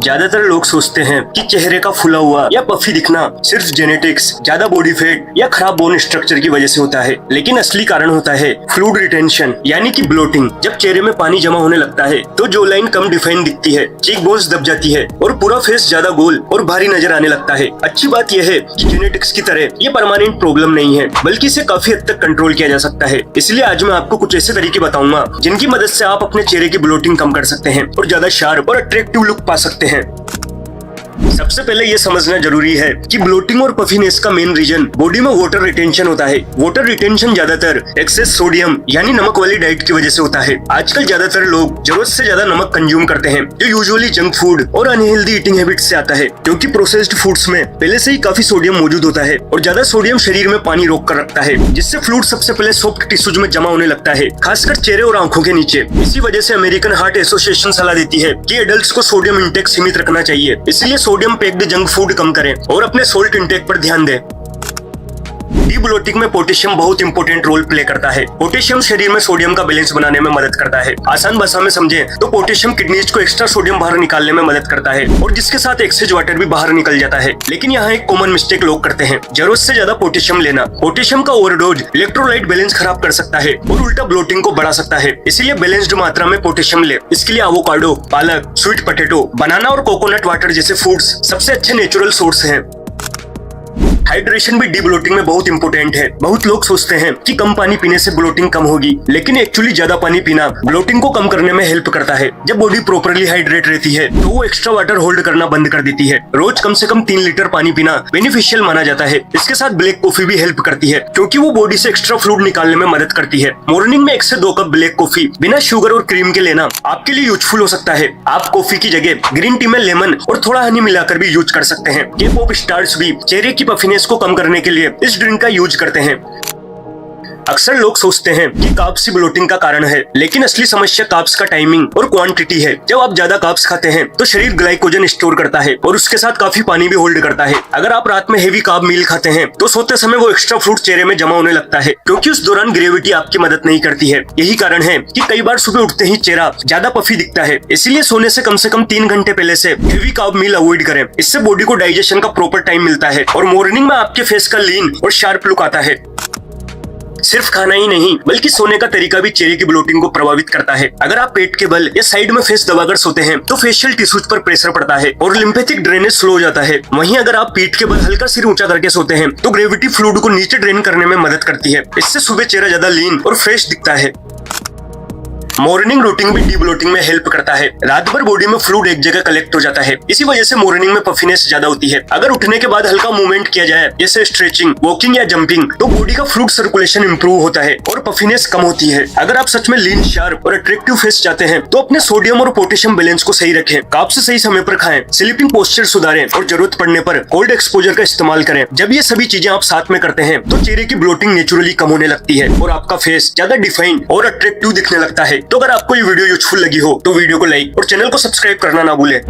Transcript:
ज्यादातर लोग सोचते हैं कि चेहरे का फूला हुआ या पफी दिखना सिर्फ जेनेटिक्स, ज्यादा बॉडी फैट या खराब बोन स्ट्रक्चर की वजह से होता है, लेकिन असली कारण होता है फ्लूइड रिटेंशन यानी कि ब्लोटिंग। जब चेहरे में पानी जमा होने लगता है तो जो लाइन कम डिफाइन दिखती है, चीक बोन्स दब जाती है और पूरा फेस ज्यादा गोल और भारी नजर आने लगता है। अच्छी बात यह है कि जेनेटिक्स की तरह ये परमानेंट प्रॉब्लम नहीं है, बल्कि इसे काफी हद तक कंट्रोल किया जा सकता है। इसलिए आज मैं आपको कुछ ऐसे तरीके बताऊंगा जिनकी मदद से आप अपने चेहरे की ब्लोटिंग कम कर सकते हैं और ज्यादा शार्प और अट्रैक्टिव लुक पा सकते हैं। सबसे पहले ये समझना जरूरी है कि ब्लोटिंग और पफीनेस का मेन रीजन बॉडी में वाटर रिटेंशन होता है। वाटर रिटेंशन ज्यादातर एक्सेस सोडियम यानी नमक वाली डाइट की वजह से होता है। आजकल ज्यादातर लोग जरूरत से ज्यादा नमक कंज्यूम करते हैं, जो यूजुअली जंक फूड और अनहेल्दी ईटिंग हैबिट्स से आता है, क्योंकि प्रोसेस्ड फूड्स में पहले से ही काफी सोडियम मौजूद होता है और ज्यादा सोडियम शरीर में पानी रोक कर रखता है, जिससे फ्लूइड सबसे पहले सॉफ्ट टिश्यूज में जमा होने लगता है, खासकर चेहरे और आंखों के नीचे। इसी वजह से अमेरिकन हार्ट एसोसिएशन सलाह देती है कि एडल्ट्स को सोडियम इंटेक सीमित रखना चाहिए। इसलिए सोडियम पैक्ड जंक फूड कम करें और अपने सोल्ट इंटेक पर ध्यान दें। डीब्लोटिंग में पोटेशियम बहुत इंपॉर्टेंट रोल प्ले करता है। पोटेशियम शरीर में सोडियम का बैलेंस बनाने में मदद करता है। आसान भाषा में समझें तो पोटेशियम किडनीज को एक्स्ट्रा सोडियम बाहर निकालने में मदद करता है और जिसके साथ एक्सेस वाटर भी बाहर निकल जाता है। लेकिन यहाँ एक कॉमन मिस्टेक लोग करते हैं, जरूरत से ज्यादा पोटेशियम लेना। पोटेशियम का ओवरडोज इलेक्ट्रोलाइट बैलेंस खराब कर सकता है और उल्टा ब्लोटिंग को बढ़ा सकता है। इसीलिए बैलेंस्ड मात्रा में पोटेशियम ले। इसके लिए एवोकाडो, पालक, स्वीट पोटैटो, बनाना और कोकोनट वाटर जैसे फूड्स सबसे अच्छे नेचुरल सोर्स हैं। हाइड्रेशन भी डीब्लोटिंग में बहुत इंपॉर्टेंट है। बहुत लोग सोचते हैं कि कम पानी पीने से ब्लोटिंग कम होगी, लेकिन एक्चुअली ज्यादा पानी पीना ब्लोटिंग को कम करने में हेल्प करता है। जब बॉडी प्रॉपर्ली हाइड्रेट रहती है तो वो एक्स्ट्रा वाटर होल्ड करना बंद कर देती है। रोज कम से कम 3 लीटर पानी पीना बेनिफिशियल माना जाता है। इसके साथ ब्लैक कॉफी भी हेल्प करती है, क्योंकि वो बॉडी से एक्स्ट्रा फ्लूइड निकालने में मदद करती है। मॉर्निंग में 1 से 2 कप ब्लैक कॉफी बिना शुगर और क्रीम के लेना आपके लिए यूजफुल हो सकता है। आप कॉफी की जगह ग्रीन टी में लेमन और थोड़ा हनी मिलाकर भी यूज कर सकते हैं। के पॉप स्टार्स भी चेहरे की पफीनेस को कम करने के लिए इस ड्रिंक का यूज करते हैं। अक्सर लोग सोचते हैं कि कार्ब्स ही ब्लोटिंग का कारण है, लेकिन असली समस्या कार्ब्स का टाइमिंग और क्वांटिटी है। जब आप ज्यादा कार्ब्स खाते हैं तो शरीर ग्लाइकोजन स्टोर करता है और उसके साथ काफी पानी भी होल्ड करता है। अगर आप रात में हेवी कार्ब मील खाते हैं तो सोते समय वो एक्स्ट्रा फ्लूइड चेहरे में जमा होने लगता है, क्योंकि उस दौरान ग्रेविटी आपकी मदद नहीं करती है। यही कारण है कि कई बार सुबह उठते ही चेहरा ज्यादा पफी दिखता है। इसलिए सोने से कम 3 घंटे पहले से हेवी कार्ब मील अवॉइड करें। इससे बॉडी को डाइजेशन का प्रॉपर टाइम मिलता है और मॉर्निंग में आपके फेस का लीन और शार्प लुक आता है। सिर्फ खाना ही नहीं, बल्कि सोने का तरीका भी चेहरे की ब्लोटिंग को प्रभावित करता है। अगर आप पेट के बल या साइड में फेस दबाकर सोते हैं तो फेशियल टिश्यूज पर प्रेशर पड़ता है और लिम्फेटिक ड्रेनेज स्लो हो जाता है। वहीं अगर आप पीठ के बल हल्का सिर ऊंचा करके सोते हैं तो ग्रेविटी फ्लूइड को नीचे ड्रेन करने में मदद करती है। इससे सुबह चेहरा ज्यादा लीन और फ्रेश दिखता है। मॉर्निंग रूटीन भी डीब्लोटिंग में हेल्प करता है। रात भर बॉडी में फ्लूइड एक जगह कलेक्ट हो जाता है, इसी वजह से मॉर्निंग में पफीनेस ज्यादा होती है। अगर उठने के बाद हल्का मूवमेंट किया जाए, जैसे स्ट्रेचिंग, वॉकिंग या जंपिंग, तो बॉडी का फ्लूइड सर्कुलेशन इंप्रूव होता है और पफीनेस कम होती है। अगर आप सच में लीन, शार्प और अट्रैक्टिव फेस चाहते हैं तो अपने सोडियम और पोटेशियम बैलेंस को सही रखें, कार्ब्स सही समय पर खाएं, स्लीपिंग पोस्चर सुधारें और जरूरत पड़ने पर कोल्ड एक्सपोजर का इस्तेमाल करें। जब ये सभी चीजें आप साथ में करते हैं तो चेहरे की ब्लोटिंग नेचुरली कम होने लगती है और आपका फेस ज्यादा डिफाइन और अट्रैक्टिव दिखने लगता है। तो अगर आपको ये वीडियो यूजफुल लगी हो तो वीडियो को लाइक और चैनल को सब्सक्राइब करना ना भूलें।